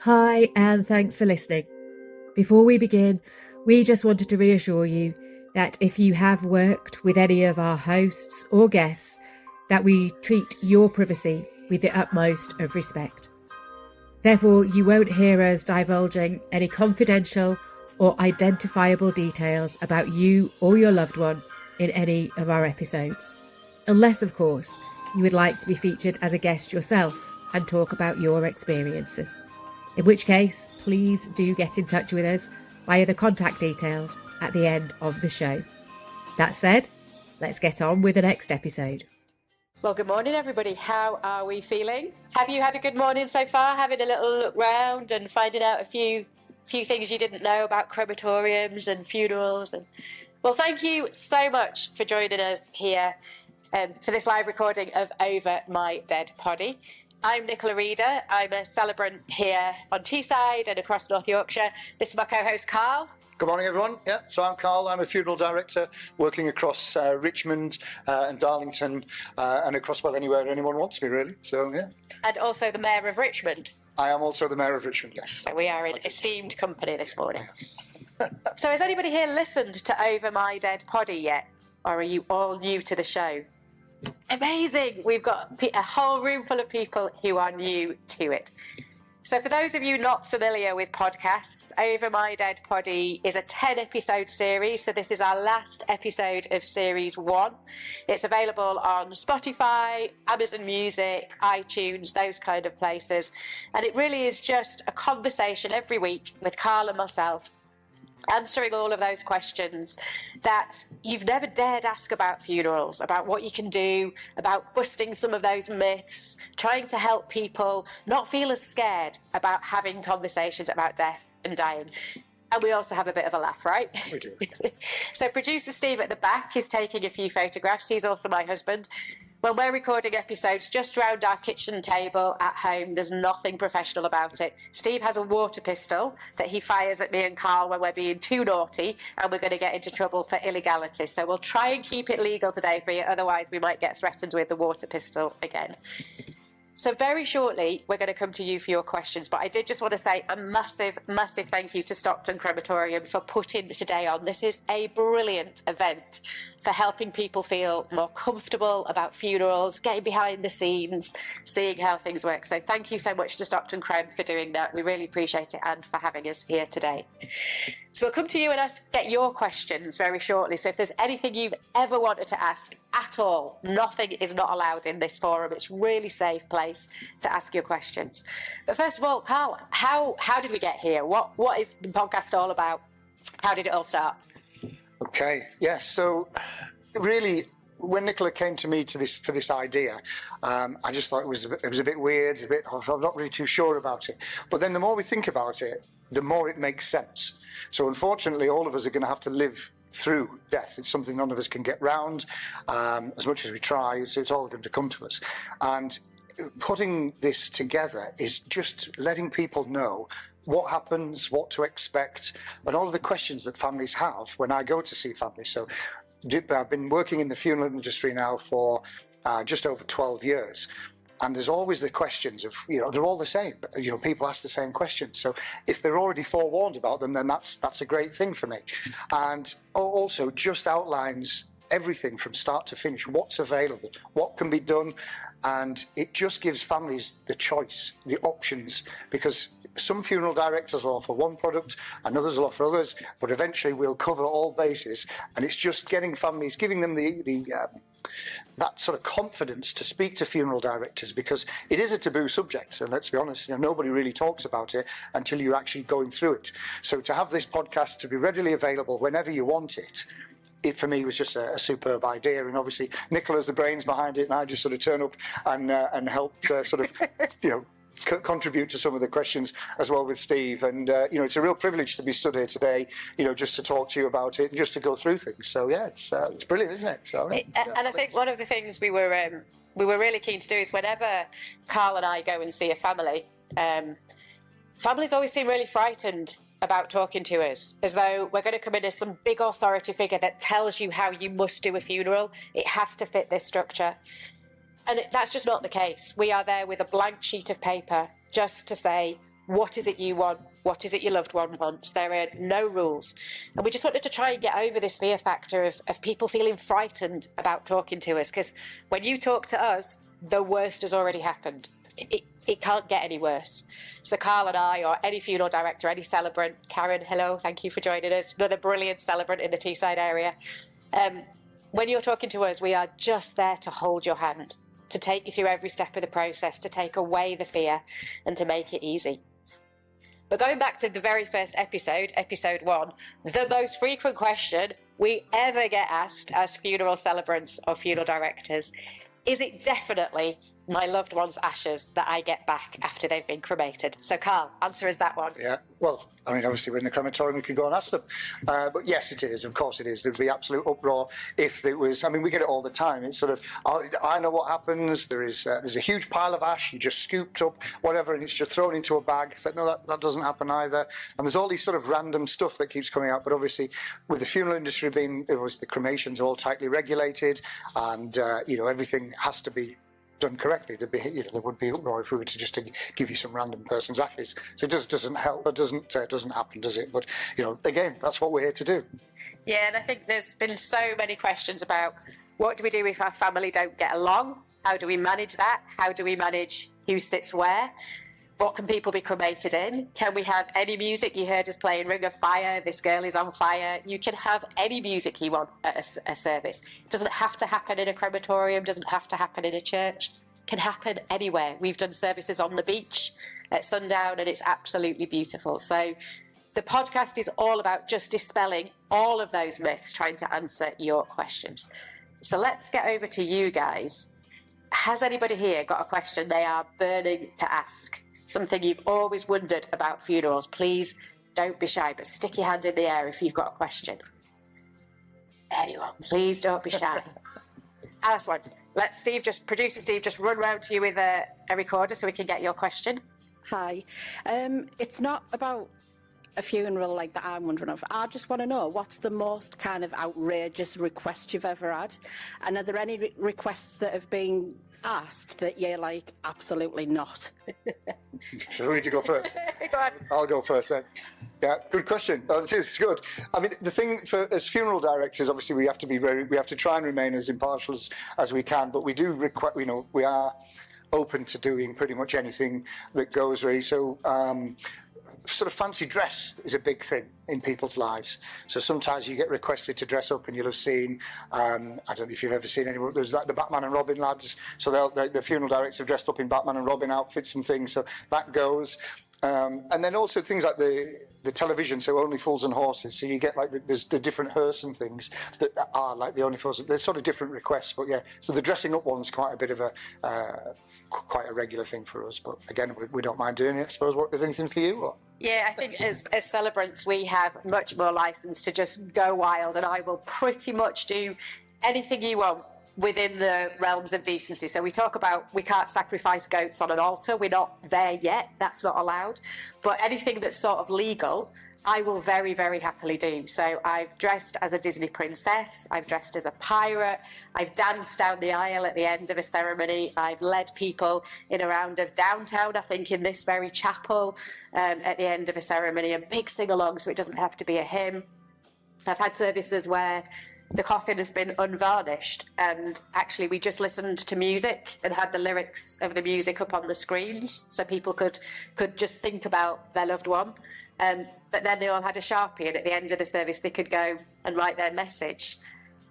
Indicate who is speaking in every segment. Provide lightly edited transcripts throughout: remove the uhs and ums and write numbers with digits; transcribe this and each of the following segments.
Speaker 1: Hi, and thanks for listening. Before we begin, we just wanted to reassure you that if you have worked with any of our hosts or guests, that we treat your privacy with the utmost of respect. Therefore, you won't hear us divulging any confidential or identifiable details about you or your loved one in any of our episodes. Unless, of course, you would like to be featured as a guest yourself and talk about your experiences. In which case, please do get in touch with us via the contact details at the end of the show. That said, let's get on with the next episode.
Speaker 2: Well, good morning, everybody. How are we feeling? Have you had a good morning so far? Having a little look round and finding out a few things you didn't know about crematoriums and funerals. Well, thank you so much for joining us here for this live recording of Over My Dead Poddy. I'm Nicola Reader. I'm a celebrant here on Teesside and across North Yorkshire. This is my co-host, Carl.
Speaker 3: Good morning, everyone. Yeah, so I'm Carl. I'm a funeral director working across Richmond and Darlington and across, well, anywhere anyone wants me, really. So, yeah.
Speaker 2: And also the Mayor of Richmond.
Speaker 3: I am also the Mayor of Richmond, yes.
Speaker 2: So we are in esteemed company this morning. So has anybody here listened to Over My Dead Poddy yet? Or are you all new to the show? Amazing! We've got a whole room full of people who are new to it. So for those of you not familiar with podcasts, Over My Dead Poddy is a 10-episode series. So this is our last episode of Series 1. It's available on Spotify, Amazon Music, iTunes, those kind of places. And it really is just a conversation every week with Carl and myself, answering all of those questions that you've never dared ask about funerals, about what you can do, about busting some of those myths, trying to help people not feel as scared about having conversations about death and dying. And we also have a bit of a laugh, right?
Speaker 3: We do.
Speaker 2: So producer Steve at the back is taking a few photographs. He's also my husband. When we're recording episodes just around our kitchen table at home, there's nothing professional about it. Steve has a water pistol that he fires at me and Carl when we're being too naughty and we're going to get into trouble for illegality. So we'll try and keep it legal today for you. Otherwise, we might get threatened with the water pistol again. So very shortly, we're going to come to you for your questions. But I did just want to say a massive, massive thank you to Stockton Crematorium for putting today on. This is a brilliant event for helping people feel more comfortable about funerals, getting behind the scenes, seeing how things work. So thank you so much to Stockton Crem for doing that. We really appreciate it and for having us here today. So we'll come to you and get your questions very shortly. So if there's anything you've ever wanted to ask at all, nothing is not allowed in this forum. It's a really safe place to ask your questions. But first of all, Carl, how did we get here? What is the podcast all about? How did it all start?
Speaker 3: Okay, yes. So really, when Nicola came to me for this idea, I just thought it was a bit weird, I'm not really too sure about it. But then the more we think about it, the more it makes sense. So unfortunately, all of us are going to have to live through death. It's something none of us can get round as much as we try. So it's all going to come to us. And putting this together is just letting people know what happens, what to expect, and all of the questions that families have when I go to see families. So I've been working in the funeral industry now for just over 12 years. And there's always the questions of, they're all the same. People ask the same questions. So if they're already forewarned about them, then that's a great thing for me. And also just outlines everything from start to finish, what's available, what can be done. And it just gives families the choice, the options, because some funeral directors will offer one product and others will offer others, but eventually we'll cover all bases. And it's just getting families, giving them that sort of confidence to speak to funeral directors, because it is a taboo subject. And let's be honest, nobody really talks about it until you're actually going through it. So to have this podcast to be readily available whenever you want it, for me was just a superb idea. And obviously Nicola's the brains behind it, and I just sort of turn up and help contribute to some of the questions as well with Steve. And it's a real privilege to be stood here today, just to talk to you about it and just to go through things. So yeah, it's brilliant, isn't it? So,
Speaker 2: and I think one of the things we were really keen to do is whenever Carl and I go and see a family, families always seem really frightened about talking to us, as though we're going to come in as some big authority figure that tells you how you must do a funeral. It has to fit this structure. And that's just not the case. We are there with a blank sheet of paper just to say, what is it you want? What is it your loved one wants? There are no rules. And we just wanted to try and get over this fear factor of people feeling frightened about talking to us, because when you talk to us, the worst has already happened. It can't get any worse. So Carl and I, or any funeral director, any celebrant, Karen, hello, thank you for joining us, another brilliant celebrant in the Teesside area. When you're talking to us, we are just there to hold your hand, to take you through every step of the process, to take away the fear and to make it easy. But going back to the very first episode, episode 1, the most frequent question we ever get asked as funeral celebrants or funeral directors, is it definitely my loved one's ashes that I get back after they've been cremated? So Carl, answer is that one.
Speaker 3: Yeah, well, I mean, obviously we're in the crematorium, we could go and ask them. But yes, it is, of course it is. There'd be absolute uproar if it was, I mean, we get it all the time. It's sort of, I know what happens, there's a huge pile of ash, you just scooped up, whatever, and it's just thrown into a bag. It's like, no, that doesn't happen either. And there's all these sort of random stuff that keeps coming out, but obviously with the funeral industry being, the cremations are all tightly regulated, and, everything has to be done correctly. There would be uproar if we were to give you some random person's ashes. So it doesn't help. It doesn't happen, does it? But again, that's what we're here to do.
Speaker 2: Yeah, and I think there's been so many questions about what do we do if our family don't get along? How do we manage that? How do we manage who sits where? What can people be cremated in? Can we have any music? You heard us playing Ring of Fire, This Girl Is on Fire. You can have any music you want at a service. It doesn't have to happen in a crematorium, doesn't have to happen in a church. It can happen anywhere. We've done services on the beach at sundown, and it's absolutely beautiful. So the podcast is all about just dispelling all of those myths, trying to answer your questions. So let's get over to you guys. Has anybody here got a question they are burning to ask? Something you've always wondered about funerals? Please don't be shy, but stick your hand in the air if you've got a question. Anyone, please don't be shy. Last one. Let producer Steve just run round to you with a recorder so we can get your question.
Speaker 4: Hi. It's not about a funeral like that I'm wondering of. I just want to know, what's the most kind of outrageous request you've ever had? And are there any requests that have been asked that you're like, absolutely not?
Speaker 3: Should we to go first?
Speaker 2: Go on.
Speaker 3: I'll go first then. Yeah, good question. It's good. I mean, the thing as funeral directors, obviously we have to try and remain as impartial as we can, but we do we are open to doing pretty much anything that goes really. So, sort of fancy dress is a big thing in people's lives. So sometimes you get requested to dress up, and you'll have seen, I don't know if you've ever seen anyone, there's like the Batman and Robin lads. So the funeral directors have dressed up in Batman and Robin outfits and things. So that goes. And then also things like the television, so Only Fools and Horses. So you get like there's the different hearse and things that are like the Only Fools. There's sort of different requests, but yeah. So the dressing up one's quite a bit of quite a regular thing for us. But again, we don't mind doing it. I suppose. Is anything for you? Or?
Speaker 2: Yeah, I think as celebrants, we have much more license to just go wild, and I will pretty much do anything you want within the realms of decency. So we talk about we can't sacrifice goats on an altar. We're not there yet. That's not allowed. But anything that's sort of legal, I will very, very happily do. So I've dressed as a Disney princess. I've dressed as a pirate. I've danced down the aisle at the end of a ceremony. I've led people in a round of downtown, I think in this very chapel, at the end of a ceremony, a big sing-along, so it doesn't have to be a hymn. I've had services where the coffin has been unvarnished, and actually we just listened to music and had the lyrics of the music up on the screens so people could just think about their loved one. But then they all had a Sharpie, and at the end of the service they could go and write their message.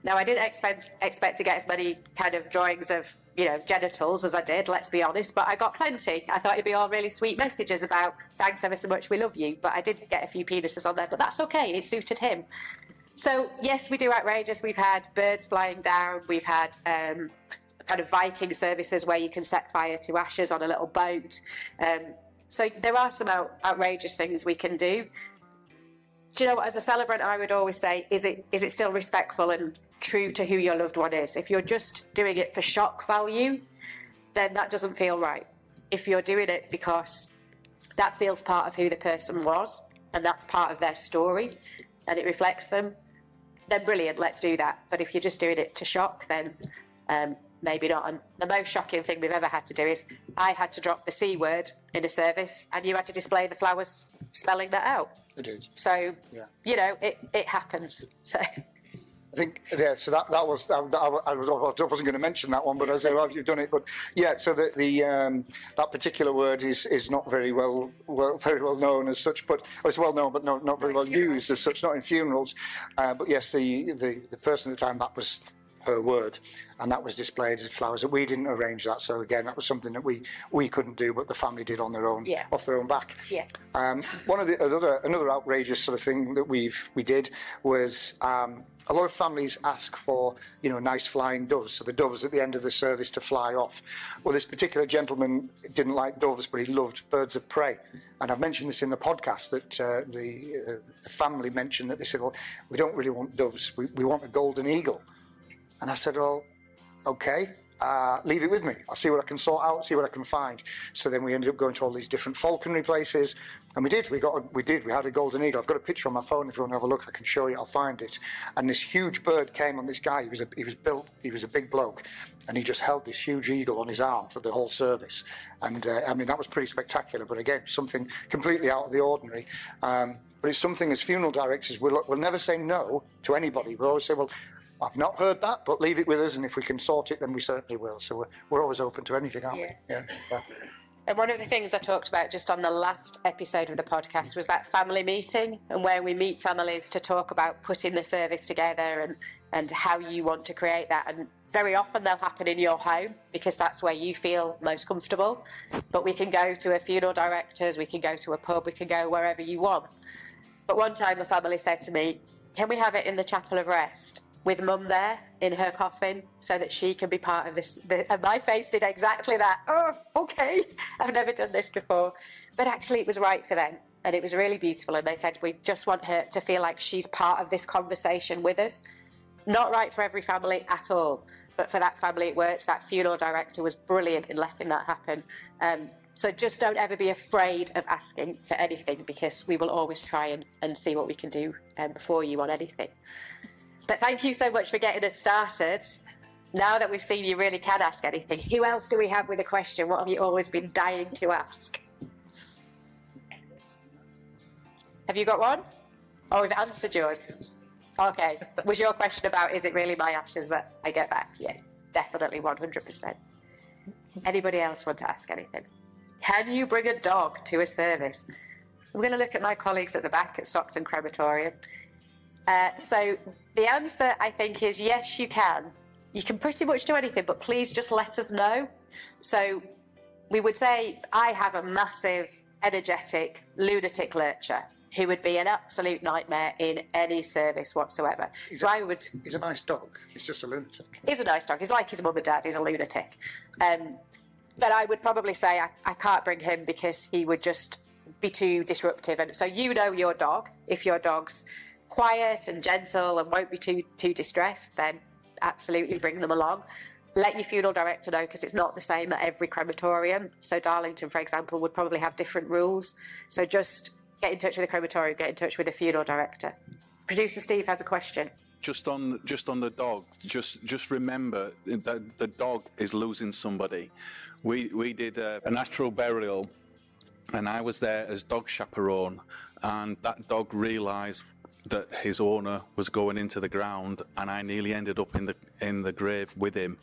Speaker 2: Now, I didn't expect to get as many kind of drawings of genitals as I did, let's be honest, but I got plenty. I thought it'd be all really sweet messages about thanks ever so much, we love you, but I did get a few penises on there, but that's okay, it suited him. So, yes, we do outrageous. We've had birds flying down. We've had kind of Viking services where you can set fire to ashes on a little boat. So there are some outrageous things we can do. Do you know what, as a celebrant, I would always say, is it still respectful and true to who your loved one is? If you're just doing it for shock value, then that doesn't feel right. If you're doing it because that feels part of who the person was, and that's part of their story, and it reflects them, then brilliant, let's do that. But if you're just doing it to shock, then maybe not. And the most shocking thing we've ever had to do is I had to drop the C word in a service and you had to display the flowers spelling that out.
Speaker 3: I did.
Speaker 2: So,
Speaker 3: Yeah.
Speaker 2: you know, it happens. So...
Speaker 3: I think, yeah, so that was, I wasn't going to mention that one, but I say, well, you've done it. But yeah, so that particular word is not very well known as such, but it's well known, but not very well used as such, not in funerals. But yes, the person at the time, that was her word, and that was displayed as flowers. We didn't arrange that, so again, that was something that we couldn't do, but the family did on their own, off their own back.
Speaker 2: Yeah.
Speaker 3: One of the another outrageous sort of thing that we did was a lot of families ask for, you know, nice flying doves, so the doves at the end of the service to fly off. Well, this particular gentleman didn't like doves, but he loved birds of prey. And I've mentioned this in the podcast that the family mentioned that they said, well, we don't really want doves, we want a golden eagle. And I said, well, okay, leave it with me. I'll see what I can sort out, see what I can find. So then we ended up going to all these different falconry places, and we had a golden eagle. I've got a picture on my phone. If you want to have a look, I can show you. I'll find it. And this huge bird came on this guy. He was a big bloke, and he just held this huge eagle on his arm for the whole service. And I mean, that was pretty spectacular. But again, something completely out of the ordinary. But it's something as funeral directors, we'll never say no to anybody. We'll always say, well, I've not heard that, but leave it with us, and if we can sort it, then we certainly will. So we're always open to anything, aren't we? Yeah.
Speaker 2: And one of the things I talked about just on the last episode of the podcast was that family meeting, and where we meet families to talk about putting the service together and how you want to create that. And very often they'll happen in your home because that's where you feel most comfortable. But we can go to a funeral director's, we can go to a pub, we can go wherever you want. But one time a family said to me, can we have it in the chapel of rest, with Mum there in her coffin, so that she can be part of this? And my face did exactly that. Oh, okay, I've never done this before. But actually it was right for them, and it was really beautiful. And they said, we just want her to feel like she's part of this conversation with us. Not right for every family at all, but for that family it worked. That funeral director was brilliant in letting that happen. So just don't ever be afraid of asking for anything, because we will always try and see what we can do for you on anything. But thank you so much for getting us started. Now that we've seen you really can ask anything, who else do we have with a question? What have you always been dying to ask? Have you got one? Oh, we've answered yours. Okay. Was your question about, is it really my ashes that I get back? Yeah, definitely 100%. Anybody else want to ask anything? Can you bring a dog to a service? I'm going to look at my colleagues at the back at Stockton Crematorium. So the answer, I think, is yes, you can. You can pretty much do anything, but please just let us know. So we would say, I have a massive, energetic, lunatic lurcher who would be an absolute nightmare in any service whatsoever. He's
Speaker 3: a nice dog. He's just a lunatic.
Speaker 2: He's a nice dog. He's like his mum and dad. He's a lunatic. But I would probably say I can't bring him because he would just be too disruptive. And so you know your dog. If your dog's quiet and gentle and won't be too distressed, then absolutely bring them along. Let your funeral director know, because it's not the same at every crematorium. So Darlington, for example, would probably have different rules. So just get in touch with the crematorium, get in touch with the funeral director. Producer Steve has a question.
Speaker 5: Just on the dog, just remember that the dog is losing somebody. We did a natural burial, and I was there as dog chaperone, and that dog realised that his owner was going into the ground, and I nearly ended up in the grave with him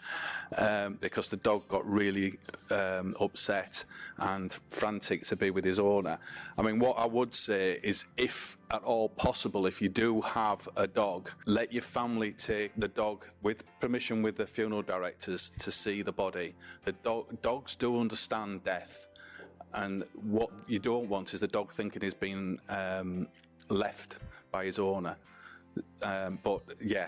Speaker 5: because the dog got really upset and frantic to be with his owner. I mean, what I would say is, if at all possible, if you do have a dog, let your family take the dog with permission with the funeral directors to see the body. The dogs do understand death, and what you don't want is the dog thinking he's been left by his owner. But yeah,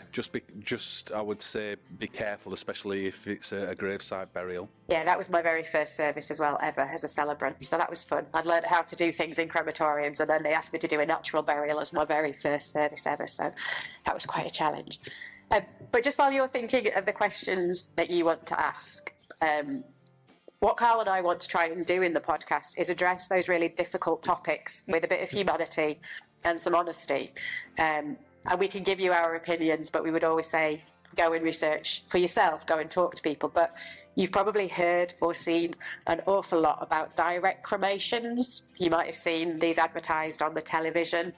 Speaker 5: I would say be careful, especially if it's a graveside burial.
Speaker 2: Yeah, that was my very first service as well, ever, as a celebrant. So that was fun. I'd learned how to do things in crematoriums, and then they asked me to do a natural burial as my very first service ever. So that was quite a challenge. But just while you're thinking of the questions that you want to ask, what Carl and I want to try and do in the podcast is address those really difficult topics with a bit of humanity and some honesty. And we can give you our opinions, but we would always say, go and research for yourself, go and talk to people. But you've probably heard or seen an awful lot about direct cremations. You might have seen these advertised on the television,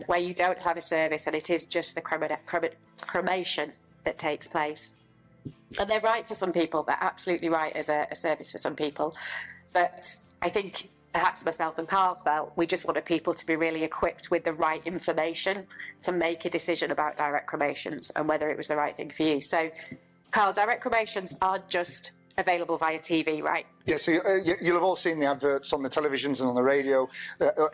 Speaker 2: where you don't have a service and it is just the cremation that takes place. And they're right for some people. They're absolutely right as a service for some people. But I think perhaps myself and Carl felt we just wanted people to be really equipped with the right information to make a decision about direct cremations and whether it was the right thing for you. So, Carl, direct cremations are just available via TV, right?
Speaker 3: Yeah, so you'll have all seen the adverts on the televisions and on the radio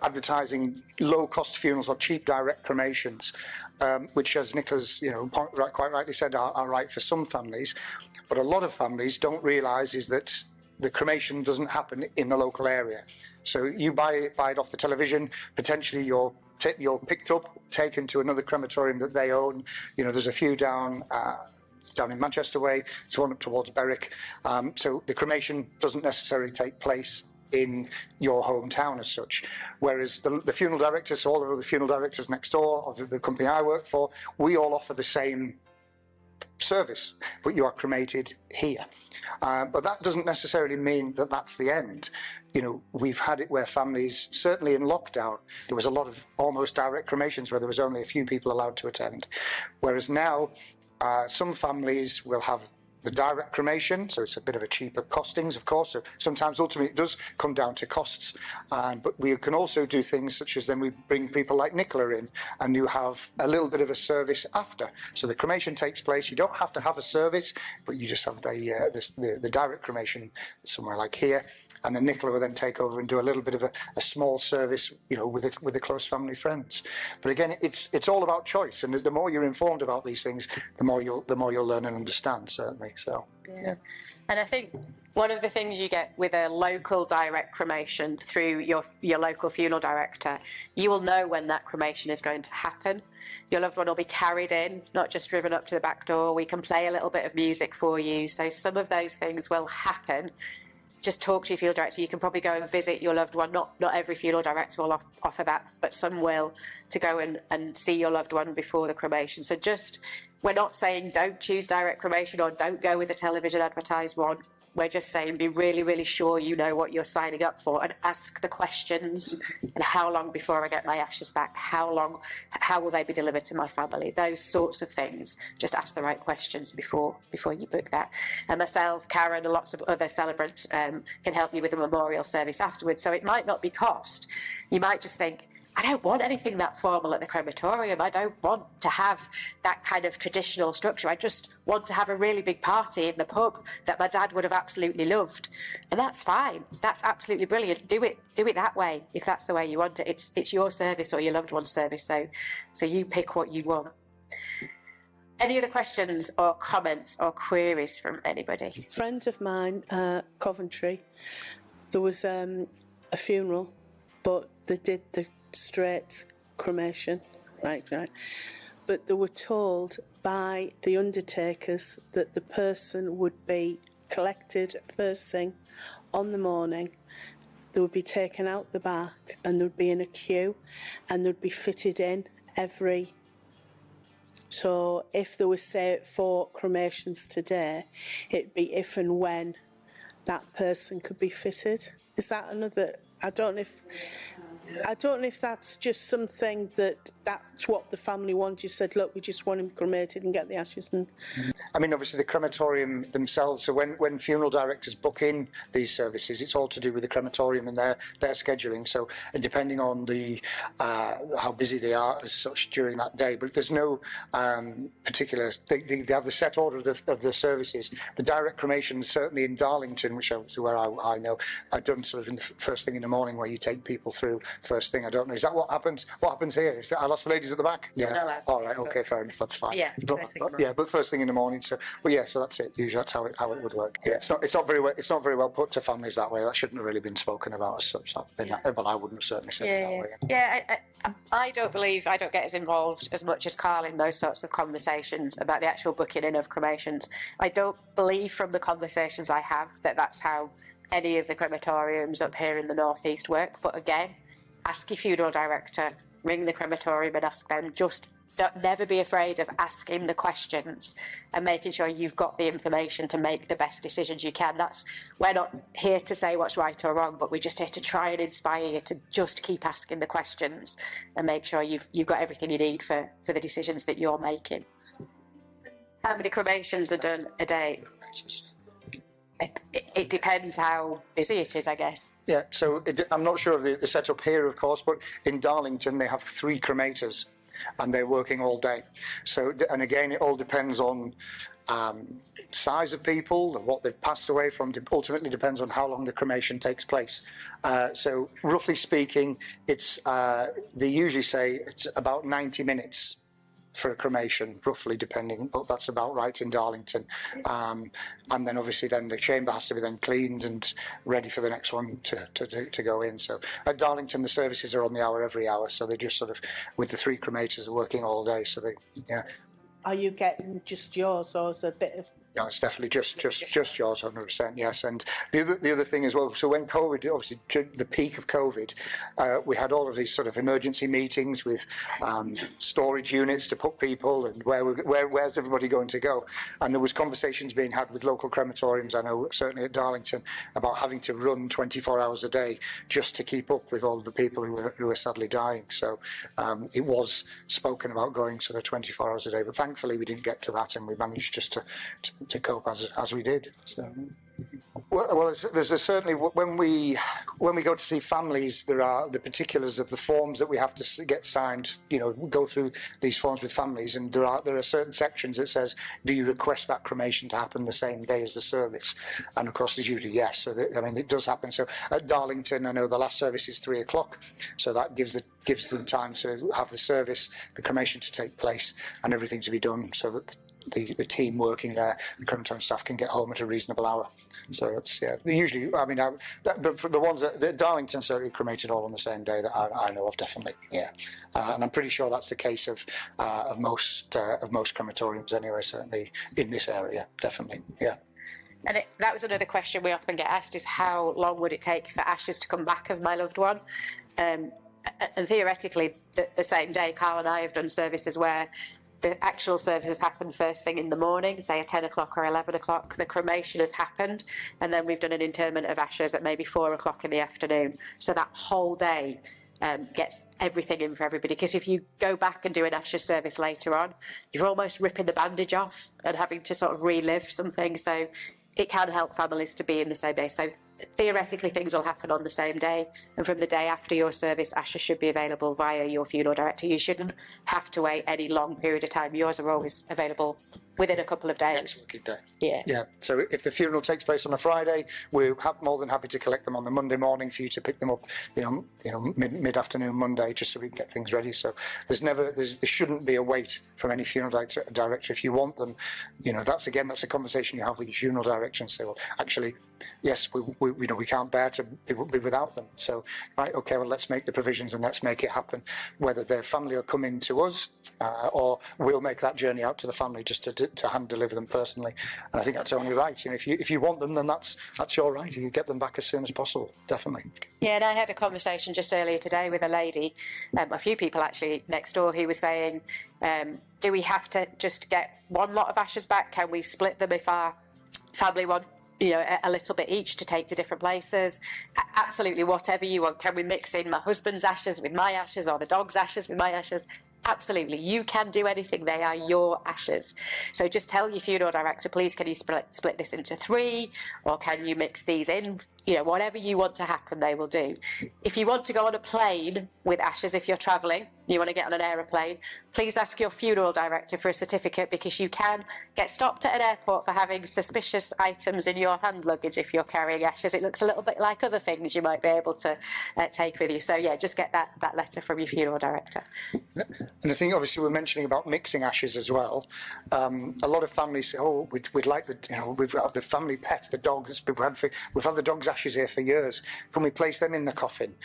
Speaker 3: advertising low-cost funerals or cheap direct cremations, which, as Nicola's quite rightly said, are right for some families. But a lot of families don't realise is that the cremation doesn't happen in the local area. So you buy it off the television, potentially you're picked up, taken to another crematorium that they own. There's a few down in Manchester way, it's one up towards Berwick. So the cremation doesn't necessarily take place in your hometown as such. Whereas the funeral directors, all of the funeral directors next door, of the company I work for, we all offer the same service, but you are cremated here. But that doesn't necessarily mean that that's the end. We've had it where families, certainly in lockdown, there was a lot of almost direct cremations where there was only a few people allowed to attend. Whereas now, some families will have the direct cremation, so it's a bit of a cheaper costings, of course. So sometimes ultimately it does come down to costs. But we can also do things such as then we bring people like Nicola in and you have a little bit of a service after. So the cremation takes place. You don't have to have a service, but you just have the direct cremation somewhere like here. And then Nicola will then take over and do a little bit of a small service, with the close family friends. But again, it's all about choice. And the more you're informed about these things, the more you'll learn and understand, certainly. So
Speaker 2: yeah. And I think one of the things you get with a local direct cremation through your local funeral director, you will know when that cremation is going to happen. Your loved one will be carried in, not just driven up to the back door. We can play a little bit of music for you. So some of those things will happen. Just talk to your funeral director. You can probably go and visit your loved one. Not every funeral director will offer that, but some will, to go and see your loved one before the cremation. So we're not saying don't choose direct cremation or don't go with the television advertised one. We're just saying be really, really sure you know what you're signing up for and ask the questions. And how long before I get my ashes back? How will they be delivered to my family? Those sorts of things. Just ask the right questions before you book that. And myself, Karen, and lots of other celebrants can help you with a memorial service afterwards. So it might not be cost. You might just think, I don't want anything that formal at the crematorium. I don't want to have that kind of traditional structure. I just want to have a really big party in the pub that my dad would have absolutely loved. And that's fine. That's absolutely brilliant. Do it that way if that's the way you want it. It's your service or your loved one's service. So you pick what you want. Any other questions or comments or queries from anybody?
Speaker 6: A friend of mine, Coventry, there was a funeral, but they did the straight cremation, right, but they were told by the undertakers that the person would be collected first thing on the morning. They would be taken out the back and they'd be in a queue and they'd be fitted in so if there was, say, 4 cremations today, it'd be if and when that person could be fitted. Is that another? I don't know if that's just something that's what the family wants. You said, look, we just want him cremated and get the ashes. And
Speaker 3: I mean, obviously the crematorium themselves, so when funeral directors book in these services, it's all to do with the crematorium and their scheduling. So depending on how busy they are as such during that day, but there's no particular, they have the set order of the services. The direct cremation, certainly in Darlington, which is where I know, are done sort of in the first thing in the morning, where you take people through first thing. I don't know, is that what happens? What happens here? Is that, I lost the ladies at the back? Yeah.
Speaker 2: No, lads.
Speaker 3: All right. Okay. Fair enough. That's fine.
Speaker 2: Yeah.
Speaker 3: But first thing in the morning. So, so that's it. Usually, that's how it would work. Yeah. It's not very well put to families that way. That shouldn't have really been spoken about as such. Well, I wouldn't have certainly said it that way.
Speaker 2: Yeah. I don't get as involved as much as Carl in those sorts of conversations about the actual booking in of cremations. I don't believe from the conversations I have that that's how any of the crematoriums up here in the northeast work. But again, ask your funeral director, ring the crematorium and ask them. Just never be afraid of asking the questions and making sure you've got the information to make the best decisions you can. We're not here to say what's right or wrong, but we're just here to try and inspire you to just keep asking the questions and make sure you've got everything you need for the decisions that you're making. How many cremations are done a day? It depends how busy it is, I guess.
Speaker 3: Yeah, so I'm not sure of the setup here, of course, but in Darlington they have 3 cremators, and they're working all day. So, and again, it all depends on size of people, what they've passed away from. Ultimately depends on how long the cremation takes place. So, roughly speaking, it's they usually say it's about 90 minutes for a cremation, roughly, depending, but that's about right in Darlington. And then obviously then the chamber has to be then cleaned and ready for the next one to go in. So at Darlington, the services are on the hour every hour, so they just sort of, with the 3 cremators, are working all day. So they, yeah.
Speaker 6: Are you getting just yours, or is there a bit of...
Speaker 3: No, it's definitely just yours, 100%, yes. And the other thing as well, so when COVID, obviously the peak of COVID, we had all of these sort of emergency meetings with storage units to put people, and where's everybody going to go? And there was conversations being had with local crematoriums, I know certainly at Darlington, about having to run 24 hours a day just to keep up with all of the people who were sadly dying. So it was spoken about going sort of 24 hours a day, but thankfully we didn't get to that, and we managed just to cope as we did. So, well, there's certainly when we go to see families, there are the particulars of the forms that we have to get signed. You know, go through these forms with families, and there are certain sections that says, do you request that cremation to happen the same day as the service? And of course, there's usually yes. So I mean, it does happen. So at Darlington, I know the last service is 3 o'clock, so that gives them time to have the service, the cremation to take place, and everything to be done, so that the team working there, the crematorium staff, can get home at a reasonable hour. So it's, yeah, usually, I mean, but for the ones that Darlington certainly cremated all on the same day that I know of, definitely, yeah. And I'm pretty sure that's the case of most crematoriums anyway, certainly in this area, definitely, yeah.
Speaker 2: And that was another question we often get asked, is how long would it take for ashes to come back of my loved one? And theoretically, the same day, Carl and I have done services where the actual service has happened first thing in the morning, say at 10 o'clock or 11 o'clock. The cremation has happened, and then we've done an interment of ashes at maybe 4 o'clock in the afternoon. So that whole day gets everything in for everybody. Because if you go back and do an ashes service later on, you're almost ripping the bandage off and having to sort of relive something. So it can help families to be in the same day. So theoretically, things will happen on the same day, and from the day after your service, ashes should be available via your funeral director. You shouldn't have to wait any long period of time. Yours are always available within a couple of days.
Speaker 3: Next working day.
Speaker 2: Yeah.
Speaker 3: Yeah. So if the funeral takes place on a Friday, we're more than happy to collect them on the Monday morning for you to pick them up, mid-afternoon Monday, just so we can get things ready. So there shouldn't be a wait from any funeral director. If you want them, that's a conversation you have with your funeral director and say, well, actually, yes, we can't bear to be without them. So, right, okay, well, let's make the provisions and let's make it happen. Whether their family will come in to us, or we'll make that journey out to the family just to hand deliver them personally. And I think that's only right. If you want them, then that's your right. You get them back as soon as possible, definitely.
Speaker 2: Yeah, and I had a conversation just earlier today with a lady, a few people actually next door, who was saying, do we have to just get one lot of ashes back? Can we split them if our family want a little bit each to take to different places? Absolutely, whatever you want. Can we mix in my husband's ashes with my ashes, or the dog's ashes with my ashes? Absolutely, you can do anything. They are your ashes. So just tell your funeral director, please, can you split this into 3, or can you mix these in? Whatever you want to happen, they will do. If you want to go on a plane with ashes, if you're travelling, you want to get on an aeroplane, please ask your funeral director for a certificate, because you can get stopped at an airport for having suspicious items in your hand luggage if you're carrying ashes. It looks a little bit like other things you might be able to take with you. So yeah, just get that letter from your funeral director.
Speaker 3: And I think obviously we're mentioning about mixing ashes as well. A lot of families say, oh, we'd like we've got the family pet, the dog. We've had the dog's ashes here for years. Can we place them in the coffin?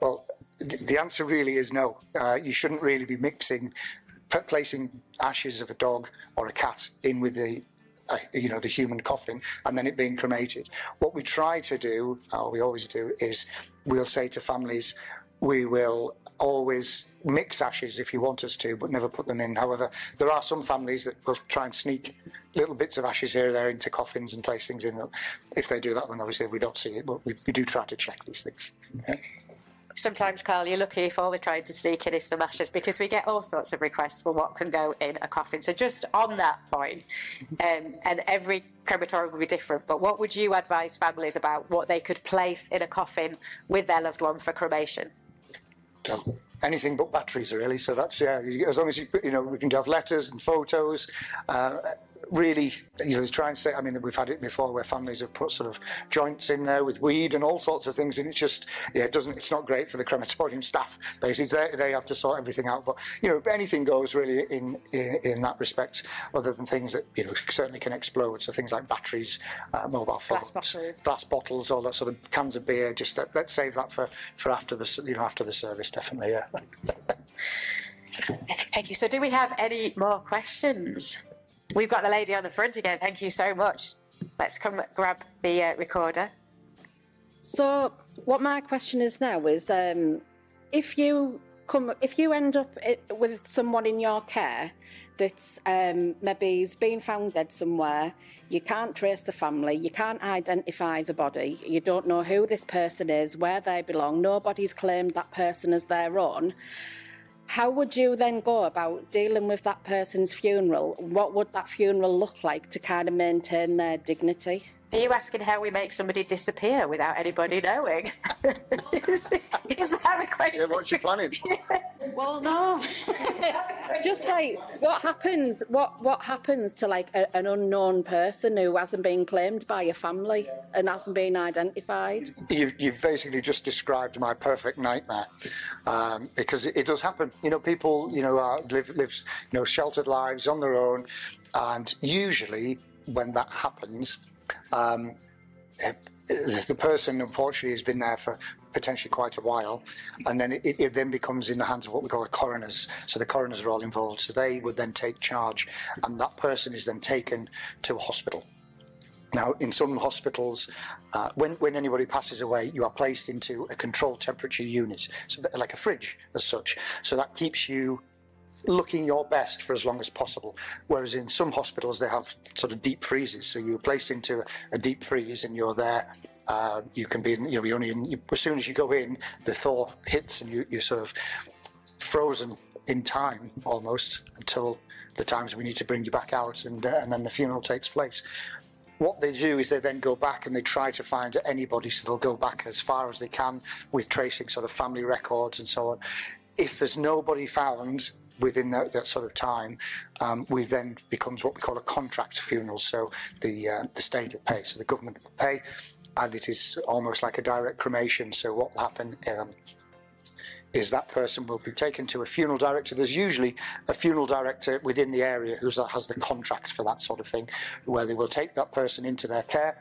Speaker 3: Well, the answer really is no. You shouldn't really be placing ashes of a dog or a cat in with the human coffin and then it being cremated. What we try to do, or we always do, is we'll say to families, we will always mix ashes if you want us to, but never put them in. However, there are some families that will try and sneak little bits of ashes here or there into coffins and place things in them. If they do that, then obviously we don't see it, but we do try to check these things. Yeah.
Speaker 2: Sometimes, Carl, you're lucky if all they're trying to sneak in is some ashes, because we get all sorts of requests for what can go in a coffin. So just on that point, and every crematorium will be different, but what would you advise families about what they could place in a coffin with their loved one for cremation?
Speaker 3: Anything but batteries, really. So that's, yeah, as long as we can have letters and photos. Really, they try and say, I mean, we've had it before where families have put sort of joints in there with weed and all sorts of things, and it's just, it's not great for the crematorium staff. Basically, they have to sort everything out. But anything goes really in that respect, other than things that certainly can explode. So things like batteries, mobile phones, glass bottles, all that sort of cans of beer. Just let's save that for after the service, definitely. Yeah.
Speaker 2: Thank you. So, do we have any more questions? We've got the lady on the front again. Thank you so much. Let's come grab the recorder.
Speaker 4: So, what my question is now is, if you end up with someone in your care that's maybe has been found dead somewhere, you can't trace the family, you can't identify the body, you don't know who this person is, where they belong, nobody's claimed that person as their own. How would you then go about dealing with that person's funeral? What would that funeral look like to kind of maintain their dignity?
Speaker 2: Are you asking how we make somebody disappear without anybody knowing? is that a question?
Speaker 3: Yeah, what's your planning?
Speaker 4: Well, no. Just like, what happens to like an unknown person who hasn't been claimed by a family and hasn't been identified?
Speaker 3: You've basically just described my perfect nightmare, because it does happen. People live sheltered lives on their own, and usually when that happens, the person unfortunately has been there for potentially quite a while, and then it then becomes in the hands of what we call the coroners. So the coroners are all involved, so they would then take charge, and that person is then taken to a hospital. Now, in some hospitals, when anybody passes away, you are placed into a controlled temperature unit, so like a fridge as such. So that keeps you looking your best for as long as possible. Whereas in some hospitals, they have sort of deep freezes. So you're placed into a deep freeze and you're there. You can be, as soon as you go in, the thaw hits and you're sort of frozen in time almost until the times we need to bring you back out, and then the funeral takes place. What they do is they then go back and they try to find anybody, so they'll go back as far as they can with tracing sort of family records and so on. If there's nobody found within that sort of time, we then becomes what we call a contract funeral. So the state will pay, so the government will pay, and it is almost like a direct cremation. So what will happen is that person will be taken to a funeral director. There's usually a funeral director within the area who has the contract for that sort of thing, where they will take that person into their care,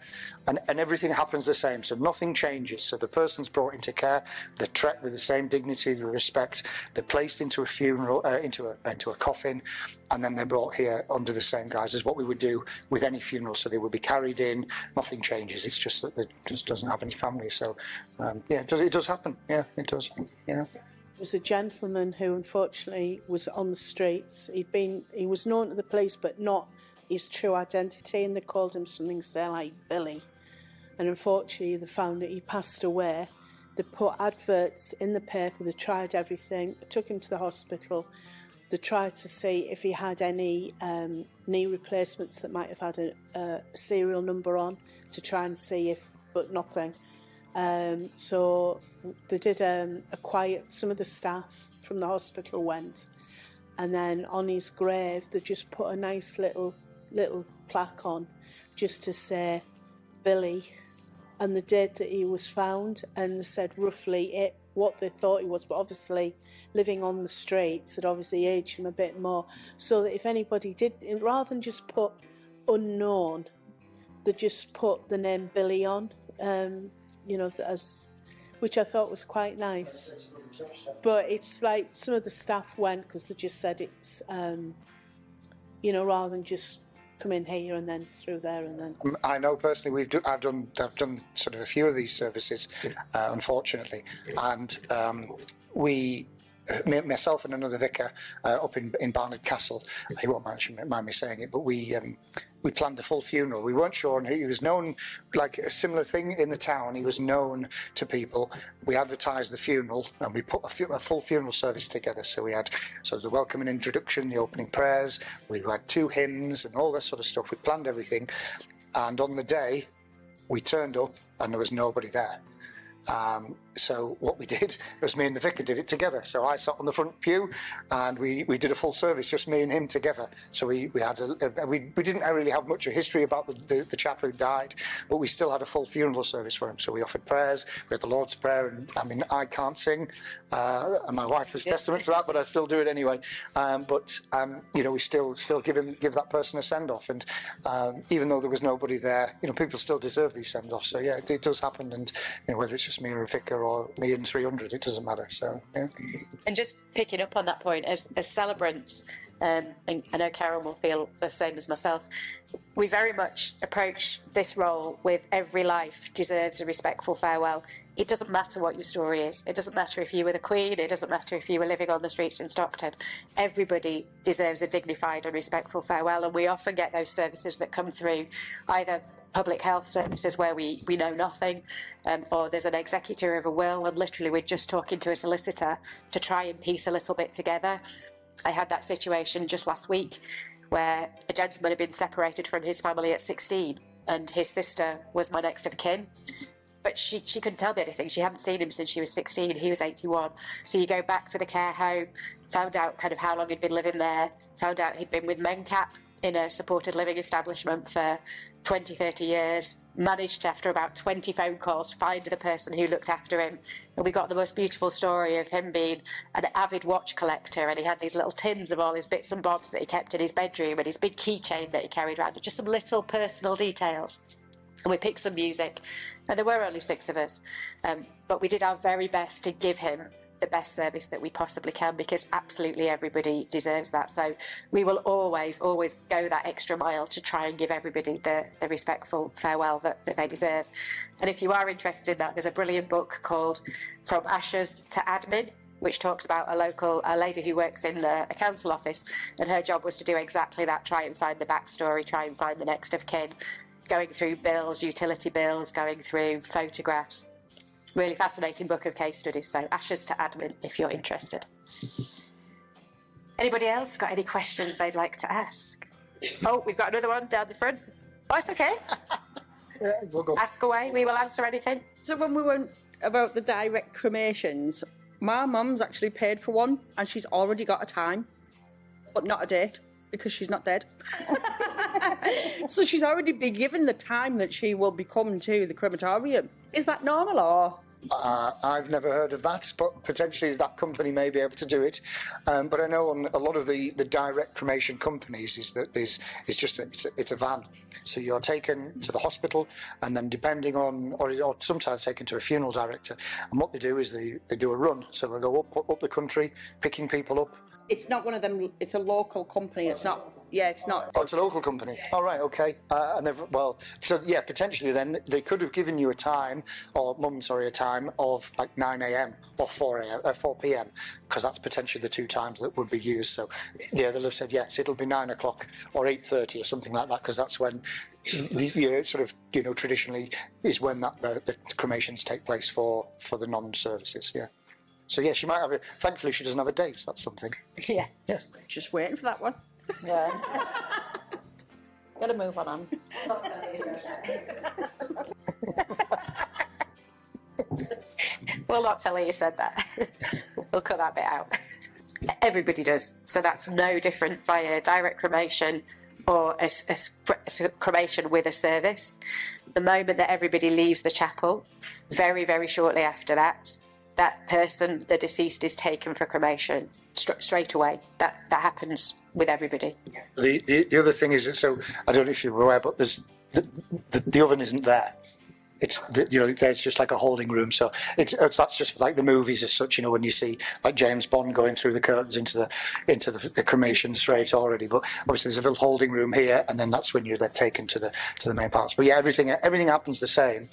Speaker 3: and everything happens the same. So nothing changes. So the person's brought into care, they're treated with the same dignity, the respect, they're placed into a funeral, into a coffin, and then they're brought here under the same guise as what we would do with any funeral. So they would be carried in, nothing changes. It's just that they just doesn't have any family. So it does happen. Yeah, it does. Yeah.
Speaker 6: There was a gentleman who unfortunately was on the streets. He was known to the police, but not his true identity, and they called him something like Billy. And unfortunately, they found that he passed away. They put adverts in the paper. They tried everything. They took him to the hospital. They tried to see if he had any knee replacements that might have had a serial number on to try and see if, but nothing. So they did a quiet, some of the staff from the hospital went, and then on his grave they just put a nice little plaque on just to say Billy and the date that he was found, and they said roughly what they thought he was, but obviously living on the streets had obviously aged him a bit more, so that if anybody did, rather than just put unknown, they just put the name Billy on, which I thought was quite nice. But it's like some of the staff went because they just said it's, rather than just come in here and then through there and then.
Speaker 3: I know personally I've done sort of a few of these services, unfortunately, and myself and another vicar up in Barnard Castle, he won't mind me saying it, but we planned a full funeral. We weren't sure, and he was known, like a similar thing in the town, he was known to people. We advertised the funeral and we put a full funeral service together. So we had the welcome and introduction, the opening prayers, we had 2 hymns and all this sort of stuff. We planned everything, and on the day we turned up and there was nobody there. So what we did was me and the vicar did it together. So I sat on the front pew and we did a full service, just me and him together. So we didn't really have much of a history about the chap who died, but we still had a full funeral service for him. So we offered prayers, we had the Lord's Prayer, and I mean, I can't sing, and my wife was testament to that, but I still do it anyway. You know, we still give that person a send-off, and even though there was nobody there, you know, people still deserve these send-offs. So yeah, it does happen, and you know, whether it's just me or a vicar or me and 300, it doesn't matter. So yeah.
Speaker 2: And just picking up on that point, as celebrants, and I know Karen will feel the same as myself, we very much approach this role with every life deserves a respectful farewell. It doesn't matter what your story is. It doesn't matter if you were the Queen. It doesn't matter if you were living on the streets in Stockton. Everybody deserves a dignified and respectful farewell, and we often get those services that come through either public health services where we know nothing, or there's an executor of a will and literally we're just talking to a solicitor to try and piece a little bit together. I had that situation just last week where a gentleman had been separated from his family at 16 and his sister was my next of kin, but she couldn't tell me anything. She hadn't seen him since she was 16. He was 81. So you go back to the care home, found out kind of how long he'd been living there, found out he'd been with MenCap in a supported living establishment for 20, 30 years, managed after about 20 phone calls to find the person who looked after him. And we got the most beautiful story of him being an avid watch collector, and he had these little tins of all his bits and bobs that he kept in his bedroom and his big keychain that he carried around, just some little personal details. And we picked some music, and there were only 6 of us, but we did our very best to give him the best service that we possibly can, because absolutely everybody deserves that. So we will always go that extra mile to try and give everybody the respectful farewell that they deserve. And if you are interested in that, there's a brilliant book called From Ashes to Admin, which talks about a lady who works in a council office, and her job was to do exactly that, try and find the backstory, try and find the next of kin, going through bills, utility bills, going through photographs. Really fascinating book of case studies. So Ashes to Admin, if you're interested. Anybody else got any questions they'd like to ask? Oh, we've got another one down the front. Oh, it's okay.
Speaker 3: We'll go.
Speaker 2: Ask away. We will answer anything.
Speaker 7: So when we went about the direct cremations, my mum's actually paid for one and she's already got a time, but not a date because she's not dead. So she's already been given the time that she will be coming to the crematorium. Is that normal or?
Speaker 3: I've never heard of that, but potentially that company may be able to do it. But I know on a lot of the direct cremation companies is that it's a van. So you're taken to the hospital and then depending on, or sometimes taken to a funeral director. And what they do is they do a run. So they go up the country, picking people up.
Speaker 7: It's not one of them, it's a local company, it's not.
Speaker 3: Oh, it's a local company. All right, okay. Potentially then they could have given you a time, or a time of like 9 a.m. or 4 p.m. because that's potentially the 2 times that would be used. So yeah, they'll have said yes, it'll be 9 o'clock or 8:30 or something like that, because that's when traditionally is when the cremations take place for the non-services. Yeah. So yeah, she might have thankfully she doesn't have a date. That's something.
Speaker 2: Yeah.
Speaker 3: Yes.
Speaker 7: Just waiting for that one.
Speaker 2: Yeah. Gotta move on. We'll not tell her you said that. We'll cut that bit out. Everybody does. So that's no different via direct cremation or a cremation with a service. The moment that everybody leaves the chapel, very, very shortly after that, that person, the deceased, is taken for cremation straight away. That happens with everybody.
Speaker 3: The other thing is that, so I don't know if you're aware, but there's the oven isn't there. there's just like a holding room. So that's just like the movies as such, when you see like James Bond going through the curtains into the cremation straight already. But obviously there's a little holding room here, and then that's when you're then taken to the main parts. But yeah, everything happens the same.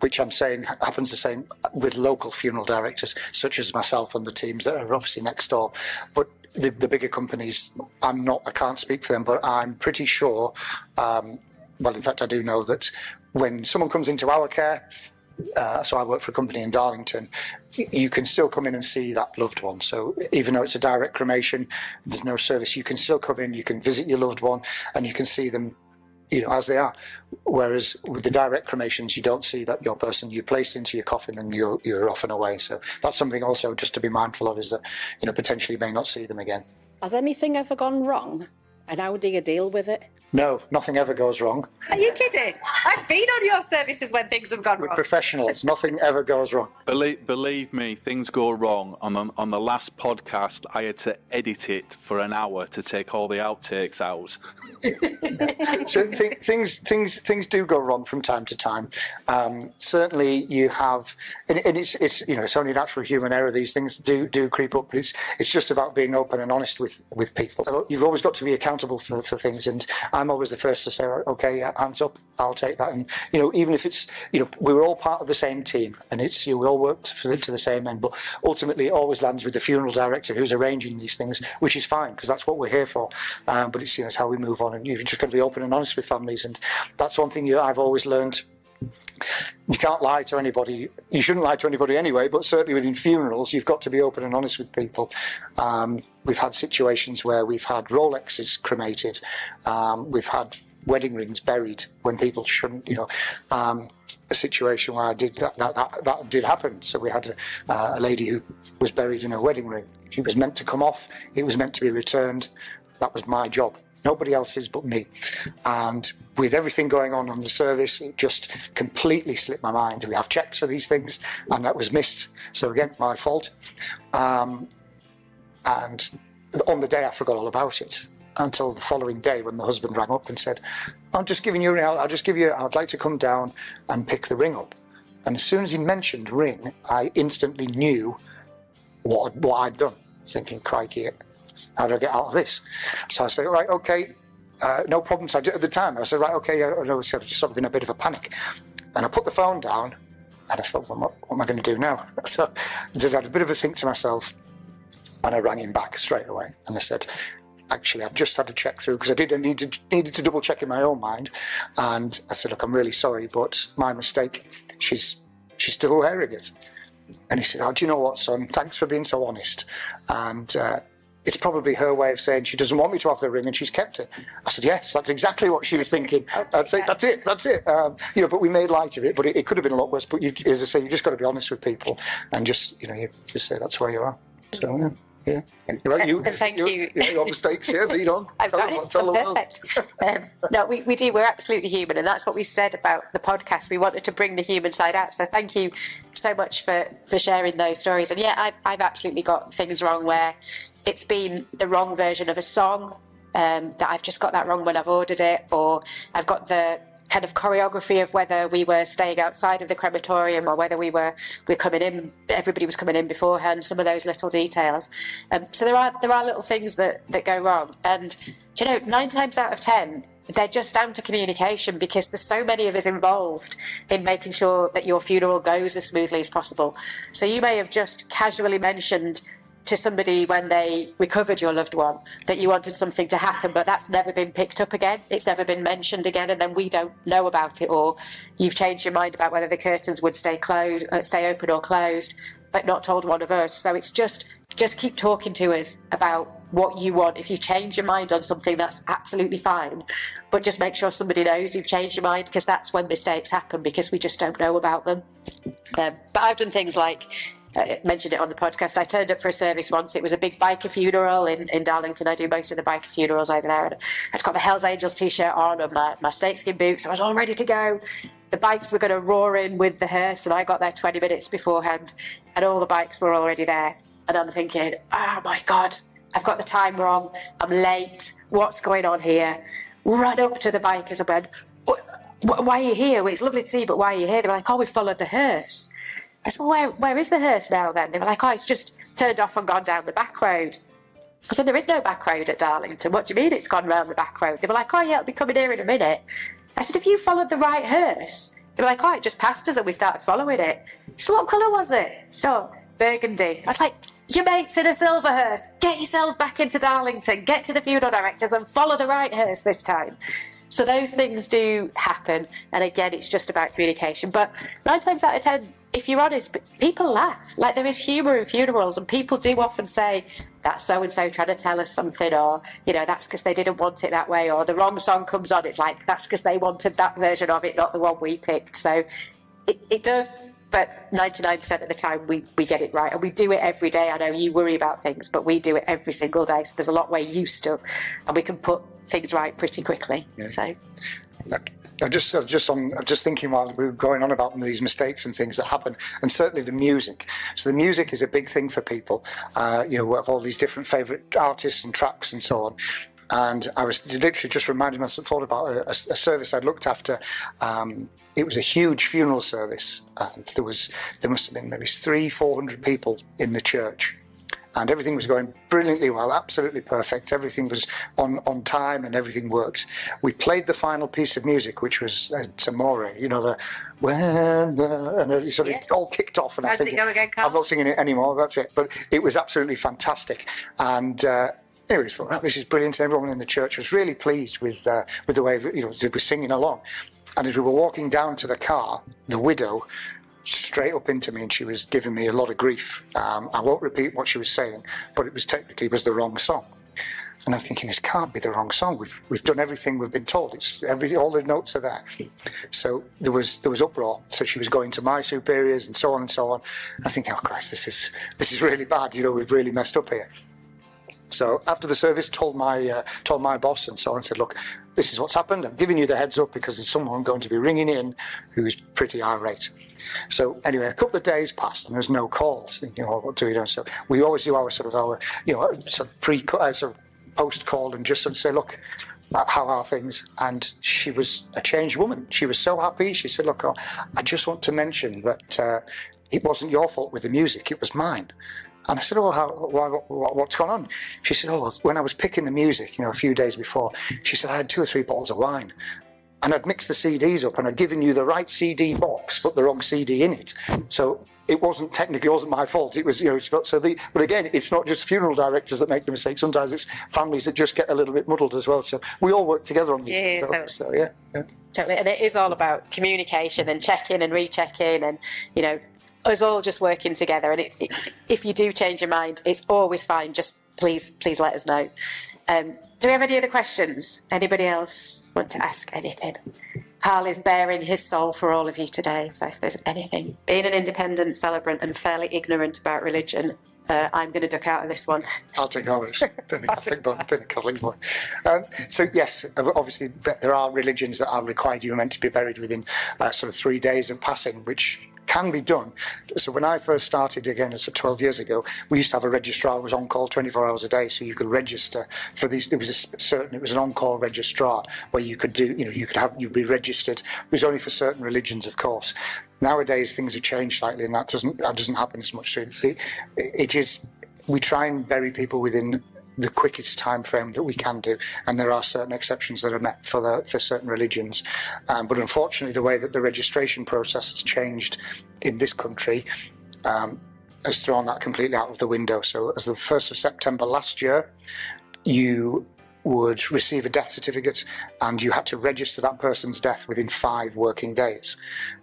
Speaker 3: Which I'm saying happens the same with local funeral directors, such as myself and the teams that are obviously next door. But the bigger companies, I can't speak for them, but I'm pretty sure, well, in fact, I do know that when someone comes into our care, so I work for a company in Darlington, you can still come in and see that loved one. So even though it's a direct cremation, there's no service, you can still come in, you can visit your loved one, and you can see them as they are. Whereas with the direct cremations, you don't see that your person, you're placed into your coffin and you're off and away. So that's something also just to be mindful of, is that, potentially you may not see them again.
Speaker 4: Has anything ever gone wrong? And how do you deal with it?
Speaker 3: No, nothing ever goes wrong.
Speaker 2: Are you kidding? I've been on your services when things have gone
Speaker 3: We're
Speaker 2: wrong.
Speaker 3: professionals. Nothing ever goes wrong.
Speaker 5: Believe me, things go wrong. On the last podcast, I had to edit it for an hour to take all the outtakes out.
Speaker 3: So things do go wrong from time to time. Certainly, you have, and it's only natural human error. These things do creep up. But it's just about being open and honest with people. You've always got to be accountable for things, and I'm always the first to say, okay, hands up, I'll take that. And even if it's we were all part of the same team, and we all worked to the same end. But ultimately, it always lands with the funeral director who's arranging these things, which is fine because that's what we're here for. But it's how we move on. And you've just got to be open and honest with families, and that's one thing I've always learned. You can't lie to anybody. You shouldn't lie to anybody anyway, but certainly within funerals, you've got to be open and honest with people. We've had situations where we've had Rolexes cremated. We've had wedding rings buried when people shouldn't, a situation where that did happen. So we had a lady who was buried in her wedding ring. She was meant to come off. It was meant to be returned. That was my job. Nobody else's but me. And with everything going on the service, it just completely slipped my mind. We have checks for these things, and that was missed. So again, my fault. And on the day, I forgot all about it until the following day when the husband rang up and said, I'd like to come down and pick the ring up. And as soon as he mentioned ring, I instantly knew what I'd done, thinking, crikey, how do I get out of this? So I said, right, okay, no problem. So I did at the time. I said, right, okay, I was just sort of in a bit of a panic. And I put the phone down, and I thought, what am I going to do now? So I just had a bit of a think to myself, and I rang him back straight away. And I said, actually, I've just had to check through, because I needed to double check in my own mind. And I said, look, I'm really sorry, but my mistake, she's still wearing it. And he said, oh, do you know what, son? Thanks for being so honest. And it's probably her way of saying she doesn't want me to have the ring and she's kept it. I said, yes, that's exactly what she was thinking. I'd say, that's it. But we made light of it, but it could have been a lot worse. But as I say, you just got to be honest with people and just say that's where you are. So, yeah.
Speaker 2: Thank you.
Speaker 3: Your mistakes, yeah, lead on.
Speaker 2: I've got it. I'm perfect. No, we do. We're absolutely human, and that's what we said about the podcast. We wanted to bring the human side out. So thank you so much for sharing those stories. And yeah, I've absolutely got things wrong where it's been the wrong version of a song, that I've just got that wrong when I've ordered it, or I've got the kind of choreography of whether we were staying outside of the crematorium or whether we're coming in, everybody was coming in beforehand, some of those little details. So there are little things that go wrong. And, 9 times out of 10, they're just down to communication, because there's so many of us involved in making sure that your funeral goes as smoothly as possible. So you may have just casually mentioned to somebody when they recovered your loved one that you wanted something to happen, but that's never been picked up again. It's never been mentioned again, and then we don't know about it, or you've changed your mind about whether the curtains would stay open or closed, but not told one of us. So it's just keep talking to us about what you want. If you change your mind on something, that's absolutely fine, but just make sure somebody knows you've changed your mind, because that's when mistakes happen, because we just don't know about them. But I've done things like, I mentioned it on the podcast, I turned up for a service once. It was a big biker funeral in Darlington. I do most of the biker funerals over there. And I'd got my Hells Angels t-shirt on and my snakeskin boots. I was all ready to go. The bikes were going to roar in with the hearse, and I got there 20 minutes beforehand, and all the bikes were already there. And I'm thinking, oh my God, I've got the time wrong. I'm late. What's going on here? Ran up to the bikers and went, why are you here? Well, it's lovely to see you, but why are you here? They were like, oh, we followed the hearse. I said, well, where is the hearse now then? They were like, oh, it's just turned off and gone down the back road. I said, there is no back road at Darlington. What do you mean it's gone round the back road? They were like, oh, yeah, it'll be coming here in a minute. I said, if you followed the right hearse? They were like, oh, it just passed us and we started following it. So what colour was it? So, burgundy. I was like, your mate's in a silver hearse. Get yourselves back into Darlington. Get to the funeral directors and follow the right hearse this time. So those things do happen. And again, it's just about communication. But 9 times out of 10, if you're honest, people laugh. Like, there is humour in funerals, and people do often say, that's so-and-so trying to tell us something, or, you know, that's because they didn't want it that way, or the wrong song comes on, it's like, that's because they wanted that version of it, not the one we picked. So it does, but 99% of the time we get it right, and we do it every day. I know you worry about things, but we do it every single day, so there's a lot we're used to, and we can put things right pretty quickly. Yeah. So...
Speaker 3: I'm just thinking while we were going on about these mistakes and things that happen, and certainly the music. So the music is a big thing for people. You know, we have all these different favourite artists and tracks and so on. And I was literally just reminding myself, thought about a service I'd looked after. It was a huge funeral service, and there must have been maybe 300-400 people in the church. And everything was going brilliantly well, absolutely perfect. Everything was on time and everything worked. We played the final piece of music, which was Tamore, you know, and it sort of all kicked off. And I think I'm not singing it anymore, that's it. But it was absolutely fantastic. And anyway, we thought, this is brilliant. And everyone in the church was really pleased with the way, you know, they were singing along. And as we were walking down to the car, the widow straight up into me, and she was giving me a lot of grief. I won't repeat what she was saying, but it was technically the wrong song. And I'm thinking, this can't be the wrong song. We've done everything we've been told. All the notes are there. So there was uproar. So she was going to my superiors and so on and so on. I think, oh Christ, this is really bad. You know, we've really messed up here. So after the service, told my boss and so on, said, look, this is what's happened. I'm giving you the heads up because there's someone going to be ringing in who's pretty irate. So anyway, a couple of days passed and there's no calls. Thinking, oh, what do we do? So we always do our sort of post call and just sort of say, look, how are things? And she was a changed woman. She was so happy. She said, look, I just want to mention that it wasn't your fault with the music. It was mine. And I said, oh, what's going on? She said, oh, when I was picking the music, you know, a few days before, she said, I had 2 or 3 bottles of wine. And I'd mixed the CDs up and I'd given you the right CD box, but the wrong CD in it. So it wasn't my fault. It was, you know, but again, it's not just funeral directors that make the mistake. Sometimes it's families that just get a little bit muddled as well. So we all work together on these.
Speaker 2: Yeah, totally.
Speaker 3: So yeah.
Speaker 2: Totally. And it is all about communication and checking and rechecking and, you know, us all just working together. And if you do change your mind, it's always fine. Just please let us know. Do we have any other questions? Anybody else want to ask anything? Carl is bearing his soul for all of you today, so if there's anything. Being an independent celebrant and fairly ignorant about religion, I'm going to duck out of this one.
Speaker 3: I'll take over. Been a Catholic boy. So yes, obviously there are religions that are required. You're meant to be buried within sort of 3 days of passing, which can be done. So when I first started, again, so 12 years ago, we used to have a registrar who was on call 24 hours a day, so you could register for these. It was an on-call registrar where you could do, you know, you'd be registered. It was only for certain religions, of course. Nowadays things have changed slightly, and that doesn't happen as much. So we try and bury people within the quickest time frame that we can do, and there are certain exceptions that are met for certain religions, but unfortunately the way that the registration process has changed in this country has thrown that completely out of the window. So as of the 1st of September last year, you would receive a death certificate and you had to register that person's death within 5 working days,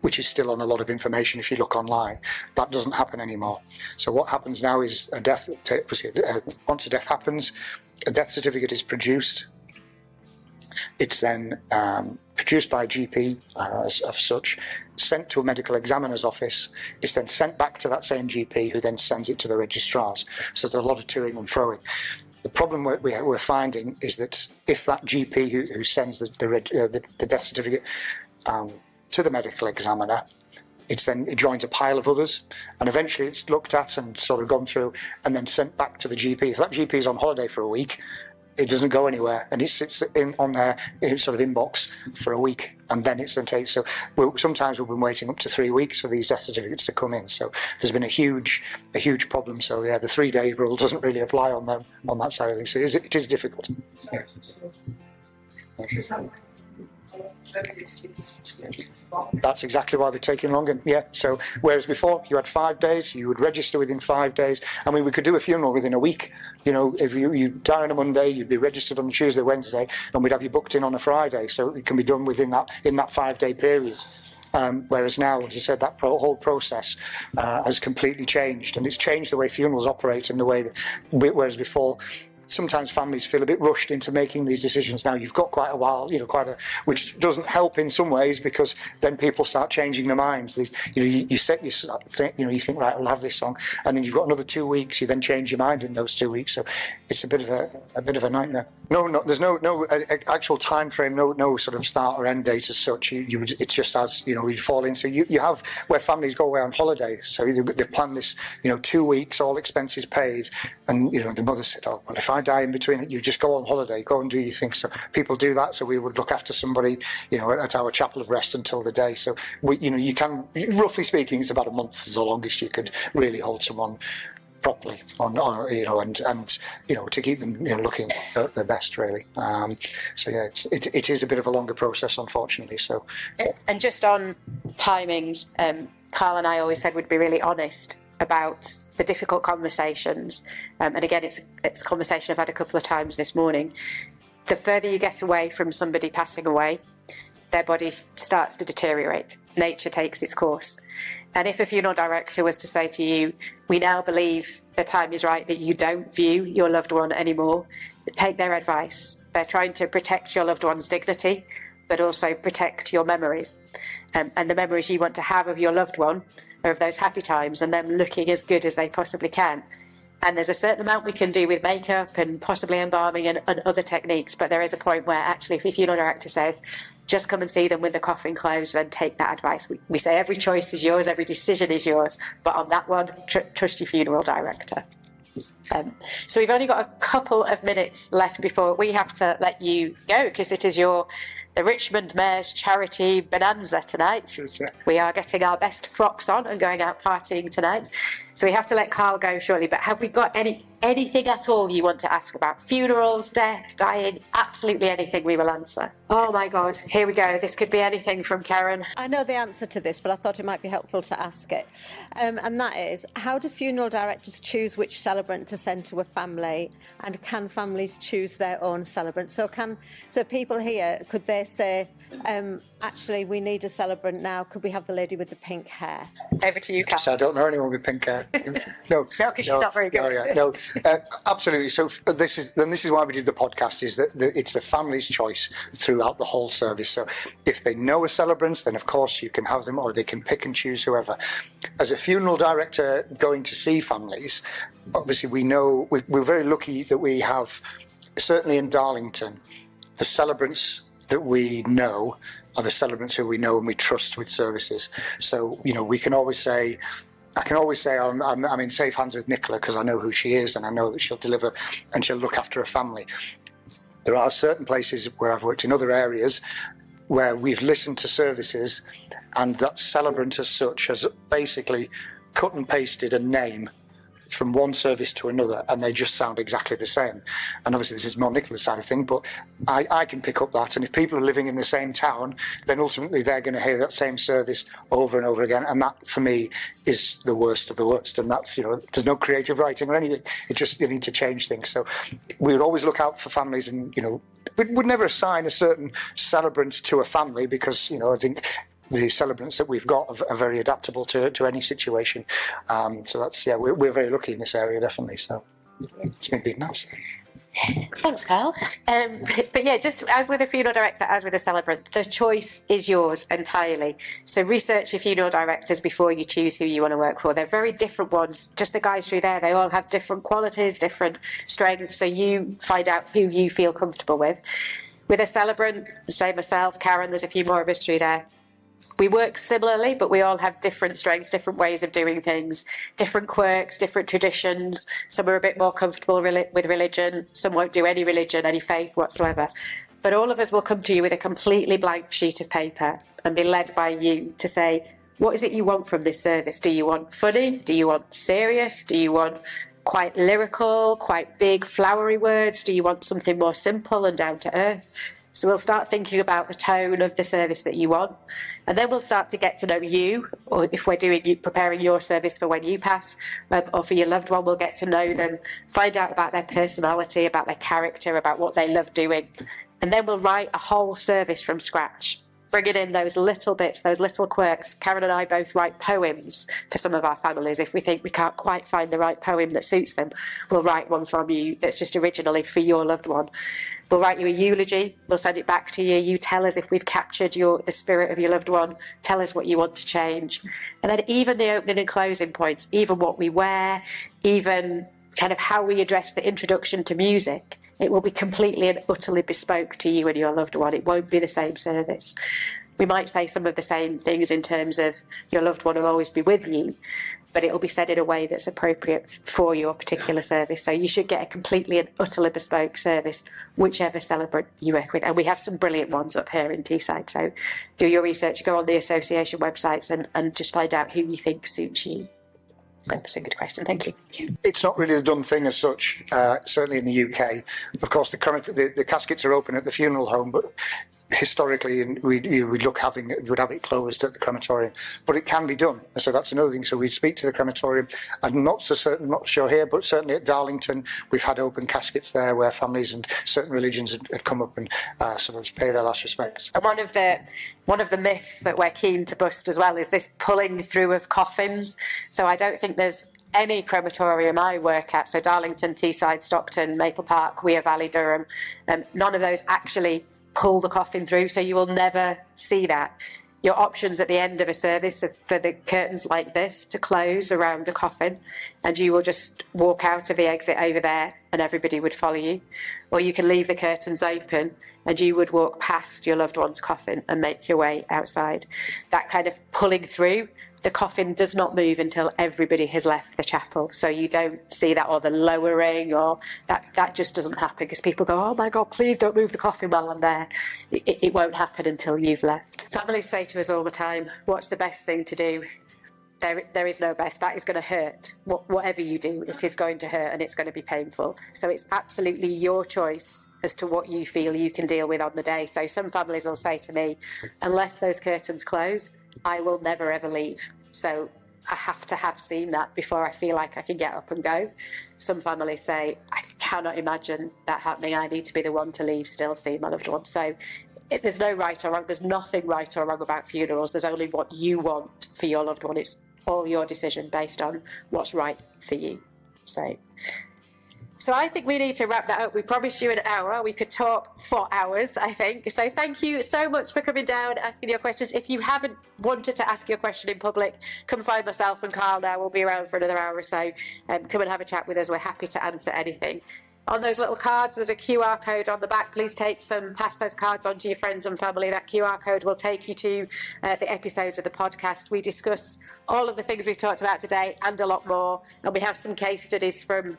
Speaker 3: which is still on a lot of information if you look online. That doesn't happen anymore. So what happens now is once a death happens, a death certificate is produced. It's then produced by a GP of such, sent to a medical examiner's office. It's then sent back to that same GP who then sends it to the registrars. So there's a lot of toing and froing. The problem we're finding is that if that GP who sends the death certificate to the medical examiner, it joins a pile of others, and eventually it's looked at and sort of gone through and then sent back to the GP. If that GP is on holiday for a week, it doesn't go anywhere, and it sits on their sort of inbox for a week, and then it's then taken. So sometimes we've been waiting up to 3 weeks for these death certificates to come in. So there's been a huge problem. So yeah, the 3-day rule doesn't really apply on them on that side of things. So it is difficult. Yeah. That's exactly why they're taking longer. Yeah. So whereas before you had 5 days, you would register within 5 days. I mean, we could do a funeral within a week. You know, if you die on a Monday, you'd be registered on a Tuesday, Wednesday, and we'd have you booked in on a Friday. So it can be done within that 5-day period. Whereas now, as I said, that whole process has completely changed, and it's changed the way funerals operate and the way that, whereas before, sometimes families feel a bit rushed into making these decisions. Now you've got quite a while, which doesn't help in some ways, because then people start changing their minds. You think, right, I'll have this song, and then you've got another 2 weeks. You then change your mind in those 2 weeks. So it's a bit of a nightmare. No, there's no actual time frame, no sort of start or end date as such. It's just as we fall in. So you have where families go away on holiday. So they plan this, 2 weeks, all expenses paid, and the mother said, "Oh, well, if I die in between it, you just go on holiday, go and do your thing." So people do that. So we would look after somebody, at our chapel of rest until the day. So you can, roughly speaking, it's about a month is the longest you could really hold someone properly on and to keep them looking at their best, really. So yeah, it is a bit of a longer process, unfortunately. So
Speaker 2: and just on timings, Carl and I always said we'd be really honest about the difficult conversations, and again, it's a conversation I've had a couple of times this morning. The further you get away from somebody passing away, their body starts to deteriorate. Nature takes its course. And if a funeral director was to say to you, "We now believe the time is right that you don't view your loved one anymore," take their advice. They're trying to protect your loved one's dignity, but also protect your memories. And the memories you want to have of your loved one are of those happy times and them looking as good as they possibly can. And there's a certain amount we can do with makeup and possibly embalming and other techniques, but there is a point where actually if the funeral director says, just come and see them with the coffin closed, then take that advice. We say every choice is yours, every decision is yours, but on that one, trust your funeral director. So we've only got a couple of minutes left before we have to let you go, because it is the Richmond Mayor's charity bonanza tonight. We are getting our best frocks on and going out partying tonight. So we have to let Carl go shortly, but have we got anything at all you want to ask about? Funerals, death, dying, absolutely anything we will answer. Oh my God, here we go. This could be anything from Karen.
Speaker 8: I know the answer to this, but I thought it might be helpful to ask it. And that is, how do funeral directors choose which celebrant to send to a family, and can families choose their own celebrant? So people here, could they say, actually, we need a celebrant now, could we have the lady with the pink hair?
Speaker 2: Over to you, Carl.
Speaker 3: So I don't know anyone with pink hair. No,
Speaker 2: because she's not very good.
Speaker 3: No, absolutely. So this is why we did the podcast, is that it's the family's choice throughout the whole service. So if they know a celebrant, then of course you can have them, or they can pick and choose whoever. As a funeral director going to see families, obviously we're very lucky that we have, certainly in Darlington, the celebrants that we know are the celebrants who we know and we trust with services. So we can always say, I can always say I'm in safe hands with Nicola because I know who she is and I know that she'll deliver and she'll look after a family. There are certain places where I've worked in other areas where we've listened to services and that celebrant as such has basically cut and pasted a name from one service to another, and they just sound exactly the same. And obviously this is more Nicola's side of thing, but I can pick up that, and if people are living in the same town, then ultimately they're going to hear that same service over and over again, and that for me is the worst of the worst. And that's, there's no creative writing or anything, it just, you need to change things. So we would always look out for families, and we'd never assign a certain celebrant to a family, because I think the celebrants that we've got are very adaptable to any situation. So that's, we're very lucky in this area, definitely. So it's been big nice.
Speaker 2: Thanks, Carl. But yeah, just as with a funeral director, as with a celebrant, the choice is yours entirely. So research your funeral directors before you choose who you want to work for. They're very different ones. Just the guys through there, they all have different qualities, different strengths. So you find out who you feel comfortable with. With a celebrant, say myself, Karen, there's a few more of us through there. We work similarly, but we all have different strengths, different ways of doing things, different quirks, different traditions. Some are a bit more comfortable with religion. Some won't do any religion, any faith whatsoever. But all of us will come to you with a completely blank sheet of paper and be led by you to say, what is it you want from this service? Do you want funny? Do you want serious? Do you want quite lyrical, quite big, flowery words? Do you want something more simple and down to earth? So we'll start thinking about the tone of the service that you want, and then we'll start to get to know you, or if we're preparing your service for when you pass, or for your loved one, we'll get to know them, find out about their personality, about their character, about what they love doing, and then we'll write a whole service from scratch, bringing in those little bits, those little quirks. Karen and I both write poems for some of our families. If we think we can't quite find the right poem that suits them, we'll write one from you that's just originally for your loved one. We'll write you a eulogy, we'll send it back to you, you tell us if we've captured the spirit of your loved one, tell us what you want to change. And then even the opening and closing points, even what we wear, even kind of how we address the introduction to music, it will be completely and utterly bespoke to you and your loved one. It won't be the same service. We might say some of the same things in terms of your loved one will always be with you, but it'll be said in a way that's appropriate for your particular service. So you should get a completely and utterly bespoke service, whichever celebrant you work with. And we have some brilliant ones up here in Teesside. So do your research, go on the association websites and just find out who you think suits you. That's a good question. Thank you.
Speaker 3: It's not really a done thing as such, certainly in the UK. Of course, the caskets are open at the funeral home, but historically we'd have it closed at the crematorium, but it can be done. So that's another thing. So we speak to the crematorium. I'm not sure here, but certainly at Darlington we've had open caskets there where families and certain religions had come up and sort of pay their last respects.
Speaker 2: And one of the myths that we're keen to bust as well is this pulling through of coffins. So I don't think there's any crematorium I work at, so Darlington, Teesside, Stockton, Maple Park, Weir Valley, Durham, none of those actually pull the coffin through, so you will never see that. Your options at the end of a service are for the curtains like this to close around a coffin, and you will just walk out of the exit over there and everybody would follow you. Or you can leave the curtains open and you would walk past your loved one's coffin and make your way outside. That kind of pulling through, the coffin does not move until everybody has left the chapel. So you don't see that, or the lowering, or that just doesn't happen because people go, oh my God, please don't move the coffin while I'm there. It won't happen until you've left. Families say to us all the time, what's the best thing to do? There is no best. That is going to hurt. Whatever you do, it is going to hurt and it's going to be painful. So it's absolutely your choice as to what you feel you can deal with on the day. So some families will say to me, unless those curtains close, I will never ever leave. So I have to have seen that before I feel like I can get up and go. Some families say, I cannot imagine that happening. I need to be the one to leave still seeing my loved one. So there's no right or wrong. There's nothing right or wrong about funerals. There's only what you want for your loved one. It's all your decision based on what's right for you. So I think we need to wrap that up. We promised you an hour. We could talk for hours, I think. So thank you so much for coming down, asking your questions. If you haven't wanted to ask your question in public, come find myself and Carl now. We'll be around for another hour or so. Come and have a chat with us. We're happy to answer anything. On those little cards, there's a QR code on the back. Please pass those cards on to your friends and family. That QR code will take you to the episodes of the podcast. We discuss all of the things we've talked about today and a lot more. And we have some case studies from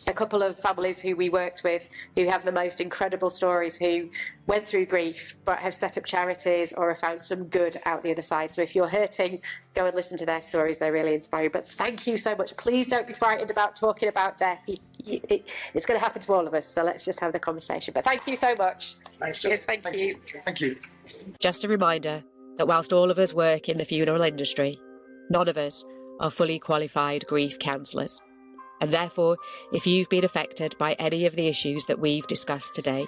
Speaker 2: a couple of families who we worked with who have the most incredible stories, who went through grief but have set up charities or have found some good out the other side. So if you're hurting, go and listen to their stories. They're really inspiring. But thank you so much. Please don't be frightened about talking about death. It's going to happen to all of us. So let's just have the conversation. But thank you so much.
Speaker 3: Thanks.
Speaker 2: Cheers. Thank you.
Speaker 3: Thank you.
Speaker 1: Just a reminder that whilst all of us work in the funeral industry, none of us are fully qualified grief counsellors. And therefore, if you've been affected by any of the issues that we've discussed today,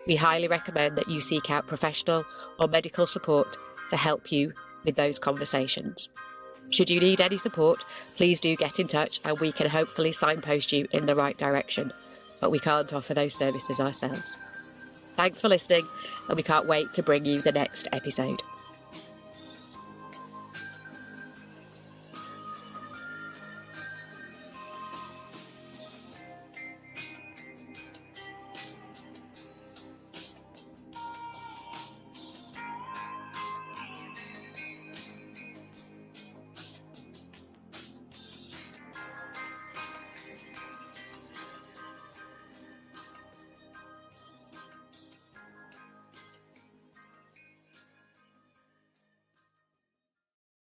Speaker 1: we highly recommend that you seek out professional or medical support to help you with those conversations. Should you need any support, please do get in touch and we can hopefully signpost you in the right direction, but we can't offer those services ourselves. Thanks for listening, and we can't wait to bring you the next episode.